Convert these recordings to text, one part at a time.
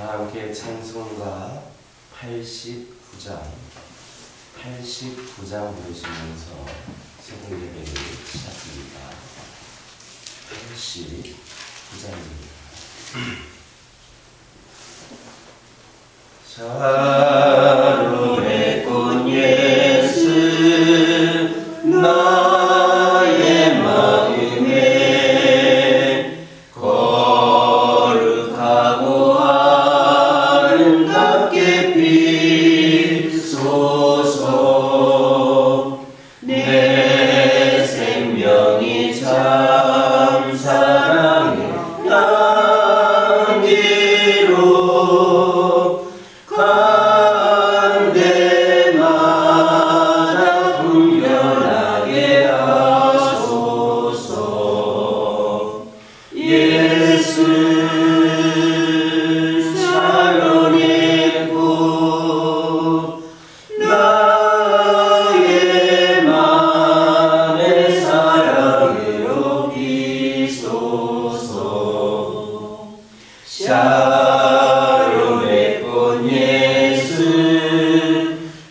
다 함께 찬송가 89장 부르시면서 새벽 예배를 시작합니다. 89장입니다. 샤론의 꽃 예수 나의 마음에 거룩하고 아름답게 비소서. 내 생명이 참 사랑의 향기로 간 데마다 분별하게 하소서. 예수 샤론의 꽃 나의 맘의 사랑으로 비소서. 샤론의 꽃 예수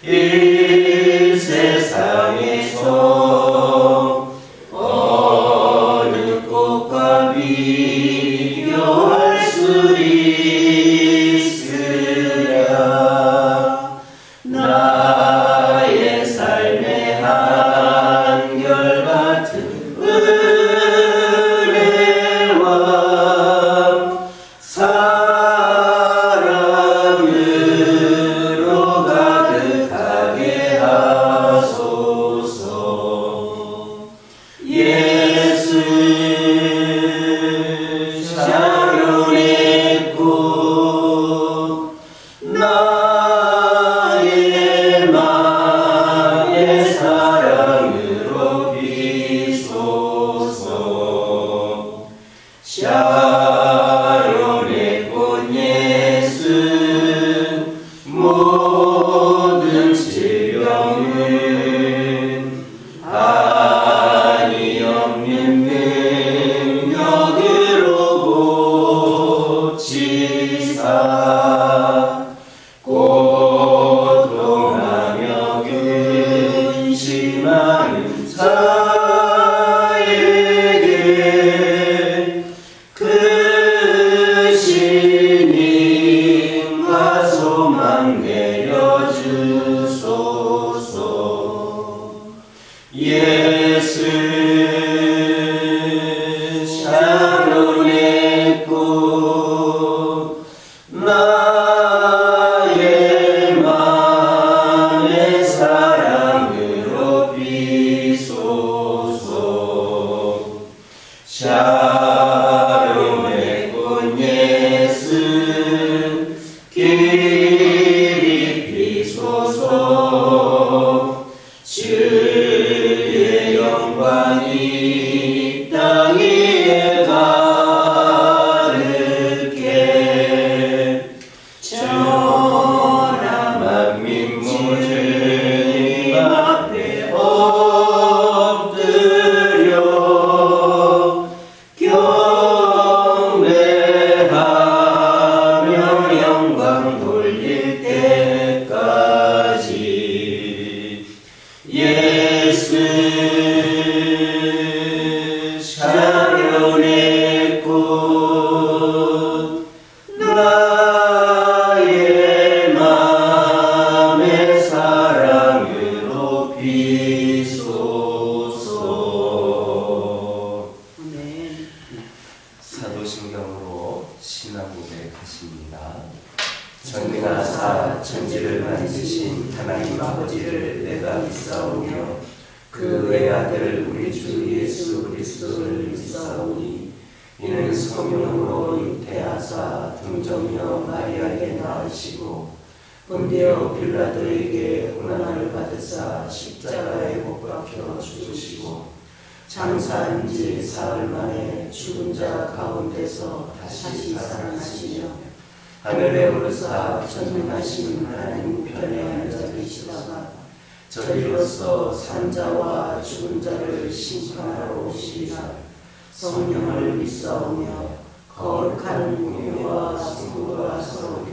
이 세상에서 어느 꽃과 비교할 수 있으랴. 나의 삶의 한결같은 은혜와 사랑으로 가득하게 하소서. 예수 샤론의 꽃 나의 맘의 사랑으로 비소서. 샤론의 꽃 예수 모든 질병은 한이 없는 능력으로 고치사 고통하며 근심하는 자에게 그 신임과 소망 내려주소서. 예수 샤론의 꽃 나의 맘의 사랑으로 비소서. 샤론의 꽃 예수 길이 비소서. 주의 영광이 땅 위에 가득해 전하 만민 주님 앞에 엎드려 경배하며 영광 돌릴 때까지. 예수 샤론의 꽃 나의 맘의 사랑으로 비소서. 사도신경으로 신앙 고백하십니다. 전능하사 천지를 만드신 하나님 아버지를 내가 믿사오며 그 외아들 우리 주 예수 그리스도를 믿사오니 이는 성령으로 잉태하사 등정녀 마리아에게 낳으시고 본디오 빌라도에게 고난을 받으사 십자가에 못 박혀 죽으시고 장사한 지 사흘 만에 죽은 자 가운데서 다시 살아나시며 하늘에 오르사 전능하신 하나님 우편에 앉아 계시다가 저리로서 산자와 죽은 자를 심판하러 오시리라. 성령을 믿사오며 거룩한 공유와 성부가 서로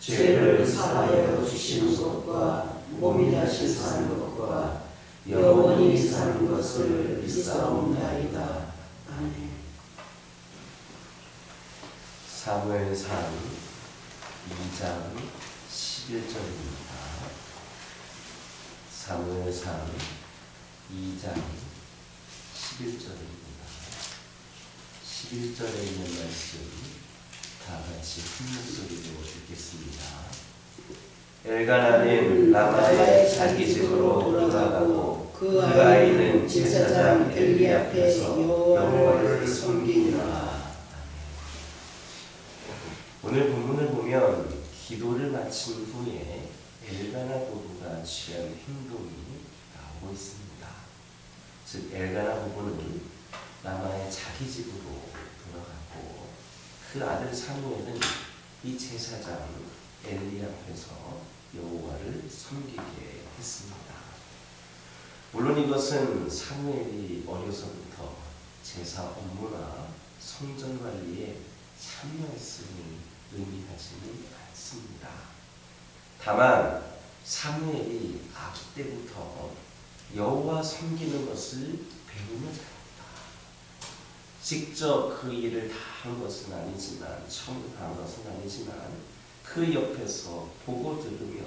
죄를 사하여 주시는 것과 몸이 다시 사는 것과 영원히 사는 것을 믿사옵나이다. 아멘. 사무엘상 2장 11절입니다. 사무엘상 2장 11절입니다. 11절에 있는 말씀 다 같이 큰 목소리로 읽겠습니다. 엘가나는 라마의 자기 집으로 돌아가고 그 아이는 제사장 엘리 앞에서 여호와를 섬기니라. 오늘 본문을 보면 기도를 마친 후에 엘가나 부부가 취한 행동이 나오고 있습니다. 즉 엘가나 부부는 라마의 자기 집으로 돌아가고 그 아들 사무엘은 이 제사장 엘리 앞에서 여호와를 섬기게 했습니다. 물론 이것은 사무엘이 어려서부터 제사 업무나 성전 관리에 참여했음을 의미하지는 않습니다. 다만 사무엘이 아기 때부터 여호와 섬기는 것을 배우며 자랐다. 직접 그 일을 다 한 것은 아니지만, 처음 한 것은 아니지만 그 옆에서 보고 들으며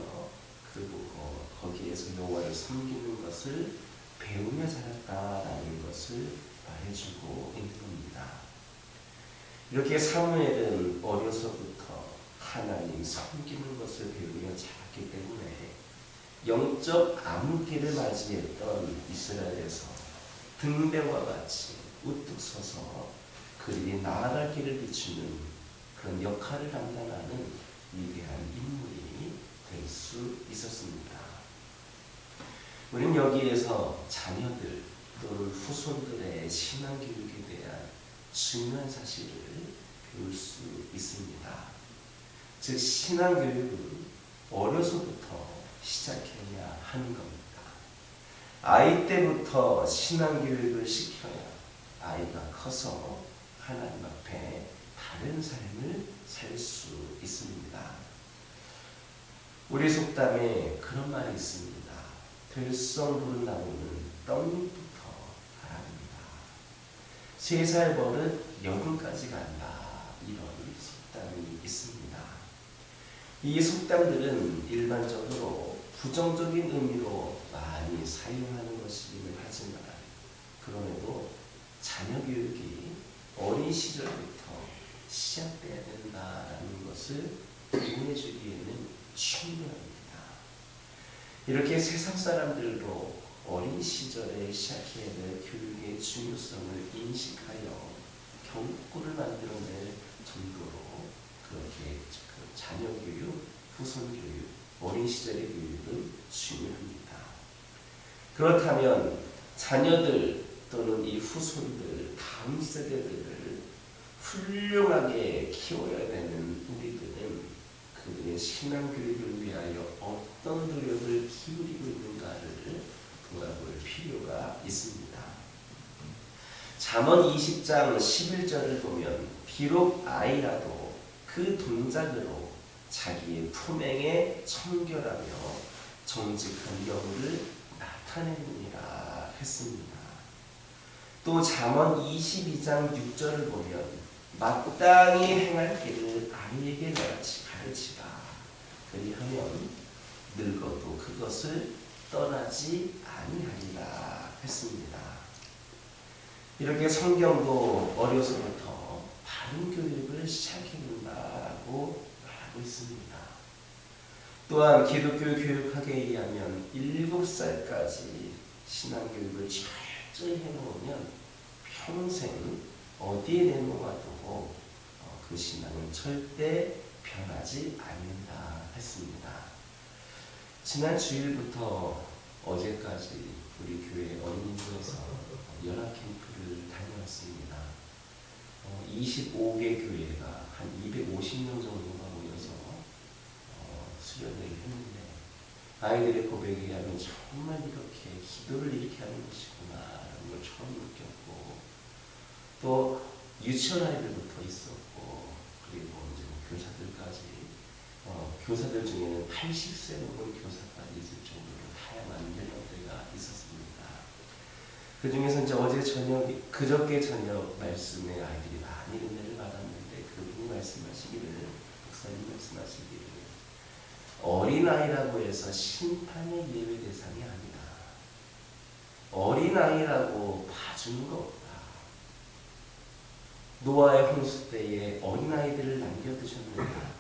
거기에서 여호와를 섬기는 것을 배우며 자랐다라는 것을 말해주고 있는 겁니다. 이렇게 사무엘은 어려서부터 하나님 섬기는 것을 배우며 자랐기 때문에 영적 암흑기를 맞이했던 이스라엘에서 등대와 같이 우뚝 서서 그들이 나아갈 길을 비추는 그런 역할을 감당하는 위대한 인물이 될 수 있었습니다. 우리는 여기에서 자녀들 또는 후손들의 신앙교육에 대한 중요한 사실을 배울 수 있습니다. 즉 신앙교육은 어려서부터 시작해야 하는 겁니다. 아이 때부터 신앙교육을 시켜야 아이가 커서 하나님 앞에 다른 삶을 살 수 있습니다. 우리 속담에 그런 말이 있습니다. 들성 부른 나무는 떡잎부터 자랍니다. 3살 버릇 여름까지 간다. 이런 속담이 있습니다. 이 속담들은 일반적으로 부정적인 의미로 많이 사용하는 것이기는 하지만 그럼에도 자녀 교육이 어린 시절부터 시작돼야 된다는 것을 교훈해주기에는 충분합니다. 이렇게 세상 사람들도 어린 시절에 시작해야 될 교육의 중요성을 인식하여 경고를 만들어낼 정도로 그렇게 자녀 교육, 후손 교육, 어린 시절의 교육은 중요합니다. 그렇다면 자녀들 또는 이 후손들, 다음 세대들을 훌륭하게 키워야 되는 우리들은 그들의 신앙교육을 위하여 어떤 노력을 기울이고 있는가를 돌아볼 필요가 있습니다. 잠언 20장 11절을 보면 비록 아이라도 그 동작으로 자기의 품행에 청결하며 정직한 여우를 나타내느니라 했습니다. 또 잠언 22장 6절을 보면 마땅히 행할 길을 아이에게 가르치라. 그리하면 늙어도 그것을 떠나지 아니하리라 했습니다. 이렇게 성경도 어려서부터 바른 교육을 시작해준다고 말하고 있습니다. 또한 기독교 교육학에 의하면 7살까지 신앙교육을 철저히 해놓으면 평생 어디에 내놓아도 그 신앙은 절대 변하지 않는다 했습니다. 지난 주일부터 어제까지 우리 교회 어린이집에서 연합 캠프를 다녀왔습니다. 25개 교회가 한 250명 정도가 모여서 수련을 했는데 아이들의 고백에 의하면 정말 이렇게 기도를 이렇게 하는 것이구나라는 걸 처음 느꼈고 또 유치원 아이들부터 있었고 그리고 이제 교사들까지 교사들 중에는 80세 넘은 교사까지 있을 정도로 다양한 연령대가 있었습니다. 그 중에서 이제 그저께 저녁 말씀에 아이들이 많이 은혜를 받았는데 그분이 말씀하시기를, 목사님 말씀하시기를, 어린아이라고 해서 심판의 예외 대상이 아니다. 어린아이라고 봐주는 거 없다. 노아의 홍수 때에 어린아이들을 남겨두셨느냐?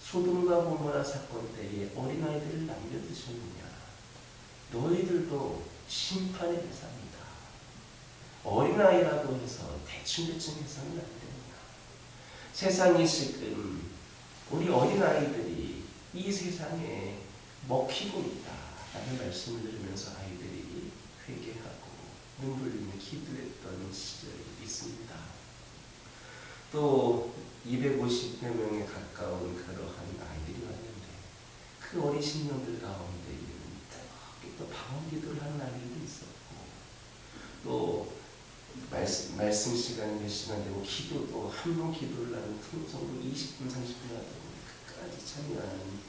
소돔과 고모라 사건 때에 어린아이들을 남겨두셨느냐? 너희들도 심판의 대상이다. 어린아이라고 해서 대충대충 해서는 안 된다. 세상이 지금 우리 어린아이들이 이 세상에 먹히고 있다 라는 말씀을 들으면서 아이들이 회개하고 눈물 흘리며 기도했던 시절이 있습니다. 또 250여 명에 가까운 그러한 아이들이 왔는데 그 어린 신령들 가운데에는 또 방언 기도를 하는 아이들도 있었고, 또 말씀 시간이 몇 시간 되고 기도도 한 번 기도를 하는 성도 20분 30분 하다 보니 끝까지 참여하는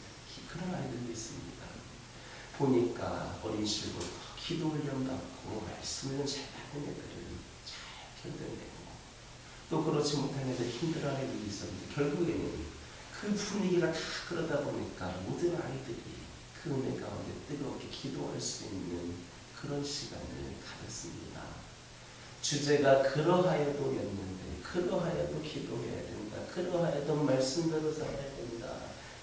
그런 아이들도 있습니다. 보니까 어린 시절부터 기도 훈련 받고 말씀을 잘 받는 애들은 잘 견뎌내고, 또 그렇지 못한 애들 힘들어하는 애들이 있었는데 결국에는 그 분위기가 다 그러다 보니까 모든 아이들이 그 은혜 가운데 뜨겁게 기도할 수 있는 그런 시간을 가졌습니다. 주제가 그러하여도였는데, 그러하여도 기도해야 된다, 그러하여도 말씀대로 살아야 된다,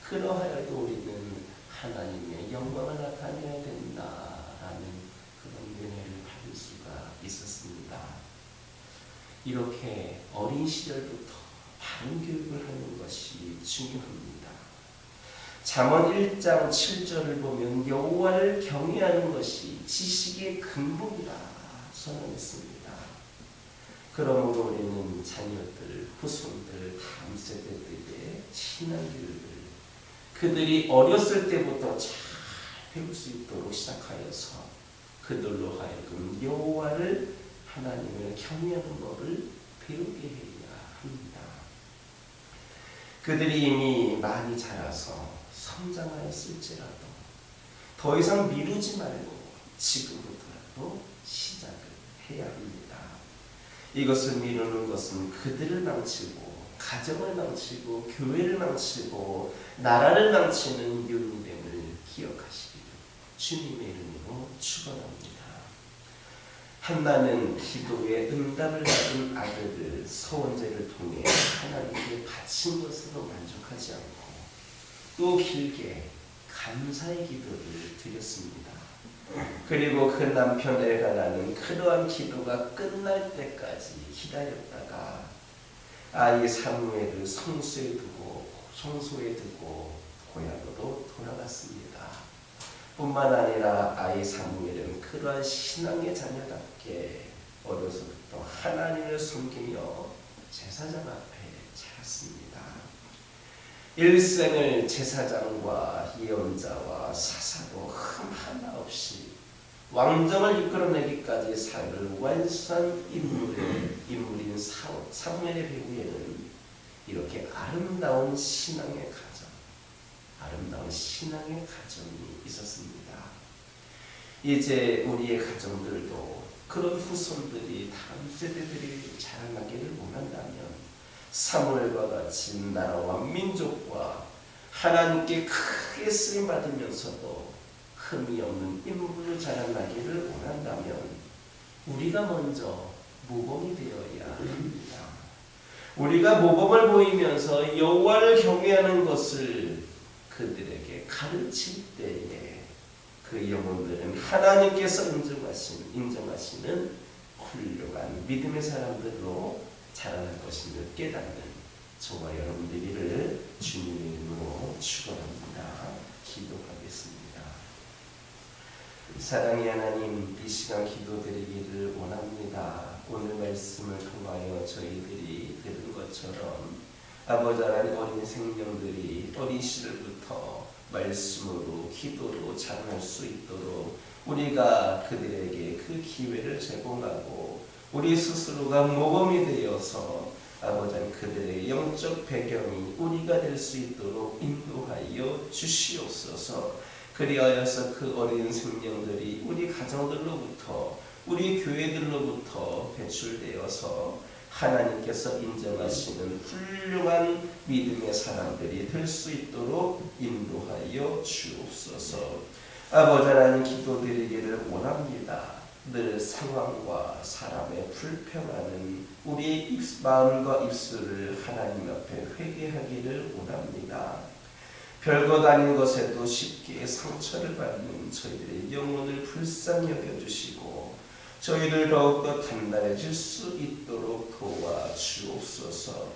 그러하여도 우리는 하나님의 영광을 나타내야 된다라는 그런 은혜를 받을 수가 있었습니다. 이렇게 어린 시절부터 바른 교육을 하는 것이 중요합니다. 잠언 1장 7절을 보면 여호와를 경외하는 것이 지식의 근본이라 선언했습니다. 그러므로 우리는 자녀들, 후손들, 다음 세대들의 신앙교육을 그들이 어렸을 때부터 잘 배울 수 있도록 시작하여서 그들로 하여금 여호와를, 하나님을 경외하는 법을 배우게 해야 합니다. 그들이 이미 많이 자라서 성장하였을지라도 더 이상 미루지 말고 지금부터라도 시작을 해야 합니다. 이것을 미루는 것은 그들을 망치고 가정을 망치고 교회를 망치고 나라를 망치는 유인됨을 기억하시기를 주님의 이름으로 축원합니다. 한나는 기도의 응답을 받은 아들을 서원제를 통해 하나님께 바친 것으로 만족하지 않고 또 길게 감사의 기도를 드렸습니다. 그리고 그 남편 엘가나는 그러한 기도가 끝날 때까지 기다렸다가 아이 사무엘을 성소에 두고 고향으로 돌아갔습니다. 뿐만 아니라 아이 사무엘은 그러한 신앙의 자녀답게 어려서부터 하나님을 섬기며 제사장 앞에 자랐습니다. 일생을 제사장과 예언자와 사사로 흠 하나 없이 왕정을 이끌어내기까지 삶을 완수한 인물인 사무엘의 배후에는 이렇게 아름다운 신앙의 가정이 있었습니다. 이제 우리의 가정들도 그런 후손들이 다음 세대들이 자라나기를 원한다면 사무엘과 같이 나라와 민족과 하나님께 크게 쓰임 받으면서도 흠이 없는 인물로 자라나기를 원한다면 우리가 먼저 모범이 되어야 합니다. 우리가 모범을 보이면서 여호와를 경외하는 것을 그들에게 가르칠 때에 그 영혼들은 하나님께서 인정하시는 훌륭한 믿음의 사람들로 자라날 것임을 깨닫는 저와 여러분들이를 주님의 이름으로 축원합니다. 기도하겠습니다. 사랑의 하나님, 이 시간 기도드리기를 원합니다. 오늘 말씀을 통하여 저희들이 들은 것처럼 아버지 하나님, 어린 생명들이 어린 시절부터 말씀으로 기도로 자랄 수 있도록 우리가 그들에게 그 기회를 제공하고 우리 스스로가 모범이 되어서 아버지 그들의 영적 배경이 우리가 될 수 있도록 인도하여 주시옵소서. 그리하여서 그 어린 생명들이 우리 가정들로부터 우리 교회들로부터 배출되어서 하나님께서 인정하시는 훌륭한 믿음의 사람들이 될 수 있도록 인도하여 주옵소서. 아버지 하나님 기도드리기를 원합니다. 늘 상황과 사람의 불평하는 우리의 마음과 입술을 하나님 앞에 회개하기를 원합니다. 별것 아닌 것에도 쉽게 상처를 받는 저희들의 영혼을 불쌍히 여겨주시고 저희를 더욱더 단단해질 수 있도록 도와주옵소서.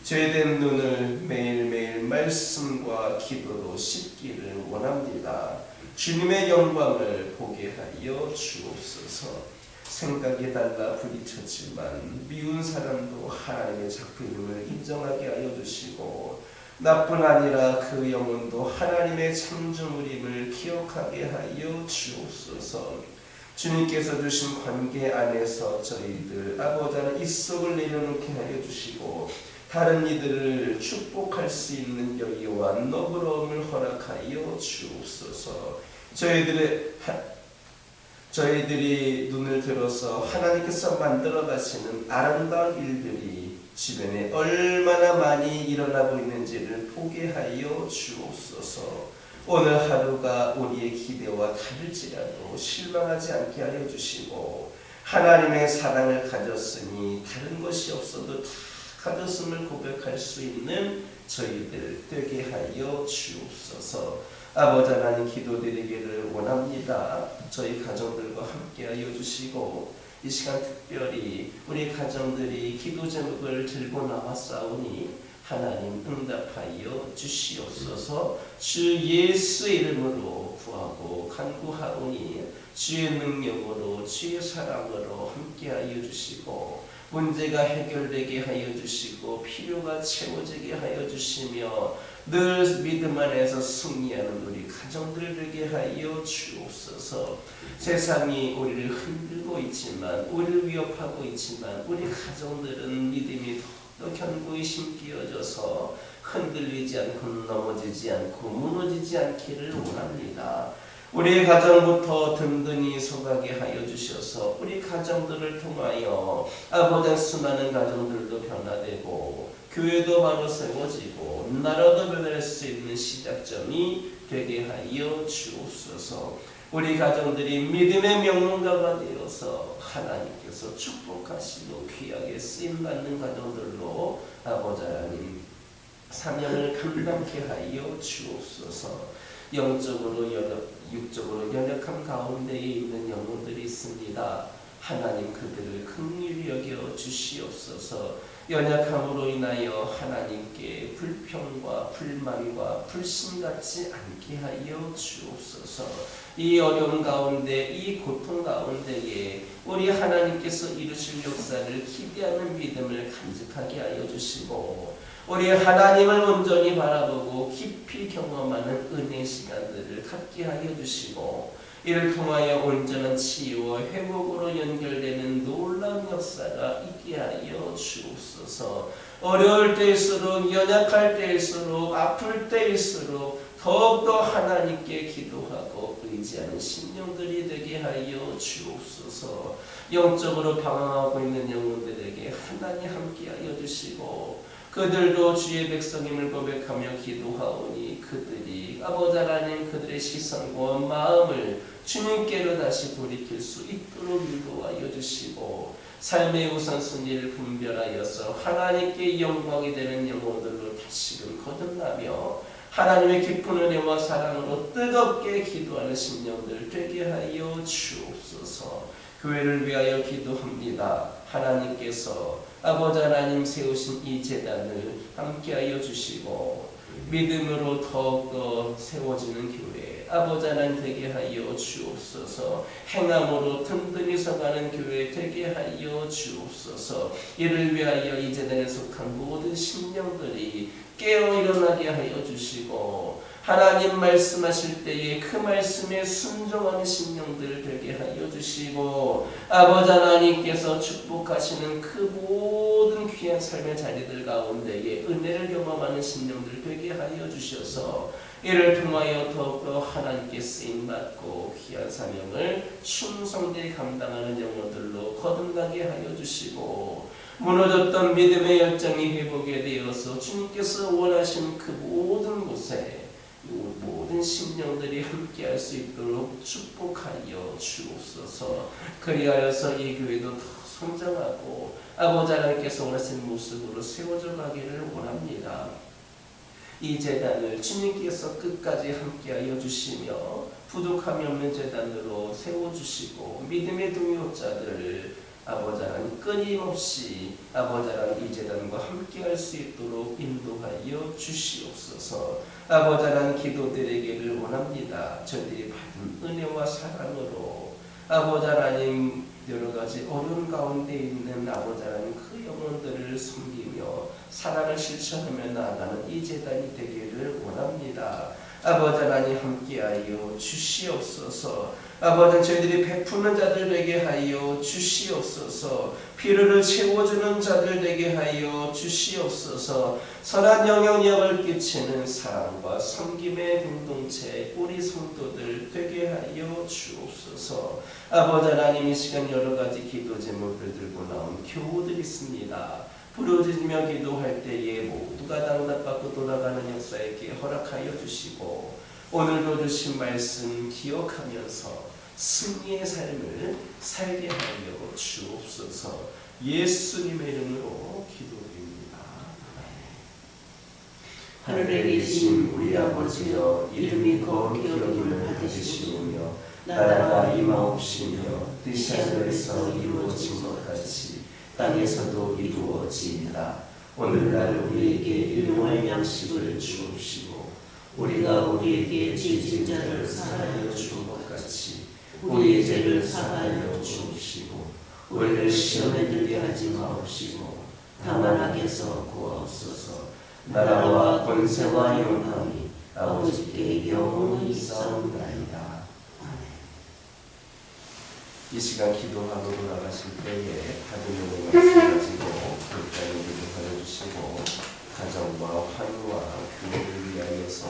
죄된 눈을 매일매일 말씀과 기도로 씻기를 원합니다. 주님의 영광을 보게 하여 주옵소서. 생각이 달라 부딪혔지만 미운 사람도 하나님의 작품임을 인정하게 하여 주시고 나뿐 아니라 그 영혼도 하나님의 창조물임을 기억하게 하여 주옵소서. 주님께서 주신 관계 안에서 저희들 아버지는 입속을 내려놓게 하여 주시고 다른 이들을 축복할 수 있는 여유와 너그러움을 허락하여 주옵소서. 저희들이 눈을 들어서 하나님께서 만들어 가시는 아름다운 일들이 주변에 얼마나 많이 일어나고 있는지를 보게 하여 주옵소서. 오늘 하루가 우리의 기대와 다를지라도 실망하지 않게 하여 주시고 하나님의 사랑을 가졌으니 다른 것이 없어도 다 가졌음을 고백할 수 있는 저희들 되게 하여 주옵소서. 아버지 하나님 기도드리기를 원합니다. 저희 가정들과 함께 하여 주시고 이 시간 특별히 우리 가정들이 기도 제목을 들고 나왔사오니 하나님 응답하여 주시옵소서. 주 예수 이름으로 구하고 간구하오니 주의 능력으로 주의 사랑으로 함께하여 주시고 문제가 해결되게 하여 주시고 필요가 채워지게 하여 주시며 늘 믿음 안에서 승리하는 우리 가정들 되게 하여 주옵소서. 세상이 우리를 흔들고 있지만 우리를 위협하고 있지만 우리 가정들은 믿음이 더 견고히 심기어져서 흔들리지 않고 넘어지지 않고 무너지지 않기를 원합니다. 우리 가정부터 든든히 서가게 하여 주셔서 우리 가정들을 통하여 아버지 수많은 가정들도 변화되고 교회도 바로 세워지고 나라도 변할 수 있는 시작점이 되게 하여 주옵소서. 우리 가정들이 믿음의 명문가가 되어서 하나님께서 축복하시고 귀하게 쓰임받는 가정들로 아버지 하나님 사명을 감당케 하여 주옵소서. 영적으로 육적으로 연약함 가운데에 있는 영혼들이 있습니다. 하나님 그들을 긍휼히 여겨 주시옵소서. 연약함으로 인하여 하나님께 불평과 불만과 불신같지 않게 하여 주옵소서. 이 어려움 가운데 이 고통 가운데에 우리 하나님께서 이루실 역사를 기대하는 믿음을 간직하게 하여 주시고 우리 하나님을 온전히 바라보고 깊이 경험하는 은혜의 시간들을 갖게 하여 주시고 이를 통하여 온전한 치유와 회복으로 연결되는 놀라운 역사가 있게 하여 주옵소서. 어려울 때일수록 연약할 때일수록 아플 때일수록 더욱더 하나님께 기도하고 의지하는 심령들이 되게 하여 주옵소서. 영적으로 방황하고 있는 영혼들에게 하나님 함께 하여 주시고 그들도 주의 백성임을 고백하며 기도하오니 그들이 아버지 하나님 그들의 시선과 마음을 주님께로 다시 돌이킬 수 있도록 인도하여 주시고 삶의 우선순위를 분별하여서 하나님께 영광이 되는 영혼들로 다시금 거듭나며 하나님의 깊은 은혜와 사랑으로 뜨겁게 기도하는 심령들 되게 하여 주옵소서. 교회를 위하여 기도합니다. 하나님께서 아버지 하나님 세우신 이 제단을 함께하여 주시고 믿음으로 더욱더 세워지는 교회 아버지 하나님 되게 하여 주옵소서. 행함으로 든든히 서가는 교회 되게 하여 주옵소서. 이를 위하여 이 제단에 속한 모든 심령들이 깨어 일어나게 하여 주시고 하나님 말씀하실 때에 그 말씀에 순종하는 심령들 되게 하여 주시고 아버지 하나님께서 축복하시는 그 모든 귀한 삶의 자리들 가운데에 은혜를 경험하는 심령들 되게 하여 주셔서 이를 통하여 더욱더 하나님께 쓰임받고 귀한 사명을 충성되이 감당하는 영혼들로 거듭나게 하여 주시고 무너졌던 믿음의 열정이 회복이 되어서 주님께서 원하시는 그 모든 곳에 모든 심령들이 함께할 수 있도록 축복하여 주옵소서. 그리하여서 이 교회도 더 성장하고 아버지 하나님께서 원하시는 모습으로 세워져 가기를 원합니다. 이 재단을 주님께서 끝까지 함께하여 주시며 부족함이 없는 재단으로 세워주시고 믿음의 동역자들을 아버지 하나님 끊임없이 아버지 하나님 이 재단과 함께할 수 있도록 인도하여 주시옵소서. 아버지 하나님 기도드리기를 원합니다. 저희들이 받은 은혜와 사랑으로 아버지 하나님 여러 가지 어려운 가운데 있는 아버지 하나님 그 영혼들을 섬기며 사랑을 실천하며 나아가는 이 재단이 되기를 원합니다. 아버지 하나님 함께하여 주시옵소서. 아버지 저희들이 베푸는 자들 되게 하여 주시옵소서. 필요를 채워주는 자들 되게 하여 주시옵소서. 선한 영향력을 끼치는 사랑과 섬김의 공동체 우리 성도들 되게 하여 주옵소서. 아버지 하나님 이 시간 여러 가지 기도 제목을 들고 나온 교우들이 있습니다. 부르짖으며 기도할 때에 모두가 응답받고 돌아가는 역사에게 허락하여 주시고 오늘도 주신 말씀 기억하면서 승리의 삶을 살게 하여 주옵소서. 예수님의 이름으로 기도드립니다. 하늘에 계신 우리 아버지여 이름이 거룩히 여김을 받으시오며 나라가 임하옵시며 뜻이 하늘에서 이루어진 것 같이 땅에서도 이루어지이다. 오늘날 우리에게 일용할 양식을 주옵시고 우리가 우리에게 죄진 자를 사하여 준 것 같이 우리의 죄를 사하여 주옵시고 우리를 시험에 들게 하지 마옵시고 다만 악에서 구하옵소서. 나라와 권세와 영광이 아버지께 영원히 있사옵나이다. 이 시간 기도하러 돌아가실 때에 받은 은혜 말씀 가지고 극단히 기도하여 주시고 가정과 환우와 교회를 위하여서